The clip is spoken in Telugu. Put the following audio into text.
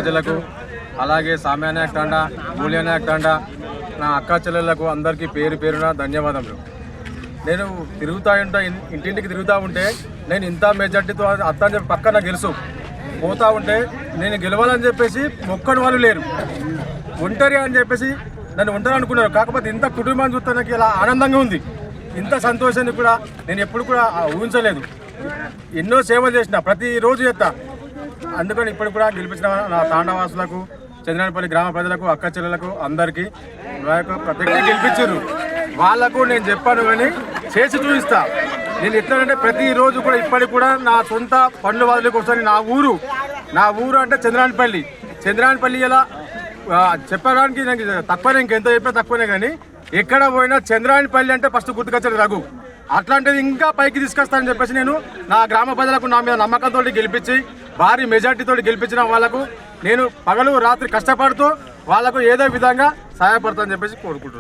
ప్రజలకు, అలాగే సామాన్య తండా, మూల్యాన తండా, నా అక్క చెల్లెళ్లకు అందరికీ పేరు పేరున ధన్యవాదములు. నేను తిరుగుతూ ఇంటింటికి తిరుగుతూ ఉంటే నేను ఇంత మెజార్టీతో అత్త అని చెప్పి పక్కన గెలుసు పోతూ ఉంటే నేను గెలవాలని చెప్పేసి మొక్కని వాళ్ళు లేరు, ఒంటరి అని చెప్పేసి నన్ను ఒంటరి అనుకున్నారు. కాకపోతే ఇంత కుటుంబాన్ని చూస్తే నాకు ఇలా ఆనందంగా ఉంది. ఇంత సంతోషాన్ని కూడా నేను ఎప్పుడు కూడా ఊహించలేదు. ఎన్నో సేవలు చేసిన, ప్రతిరోజు చేస్తా. అందుకని ఇప్పుడు కూడా గెలిపించిన నా తాండవాసులకు, చంద్రాయనపల్లి గ్రామ ప్రజలకు, అక్క చెల్లెలకు అందరికీ ప్రత్యేకంగా గెలిపించారు. వాళ్ళకు నేను చెప్పాను కానీ చేసి చూపిస్తా. నేను ఎట్లంటే ప్రతిరోజు కూడా ఇప్పటికి కూడా నా సొంత పనుల వదిలి కోసం నా ఊరు అంటే చంద్రాయనపల్లి ఇలా చెప్పడానికి నాకు తక్కువనే, ఇంకెంత చెప్పినా తక్కువనే. కానీ ఎక్కడ పోయినా చంద్రాయనపల్లి అంటే ఫస్ట్ గుర్తుకొచ్చేది రఘు. అట్లాంటిది ఇంకా పైకి తీసుకొస్తానని చెప్పేసి నేను నా గ్రామ ప్రజలకు నా మీద నమ్మకంతో గెలిపించి భారీ మెజార్టీతో గెలిపించిన వాళ్ళకు నేను పగలు రాత్రి కష్టపడుతూ వాళ్ళకు ఏదో విధంగా సహాయపడతానని చెప్పేసి కోరుకుంటున్నాను.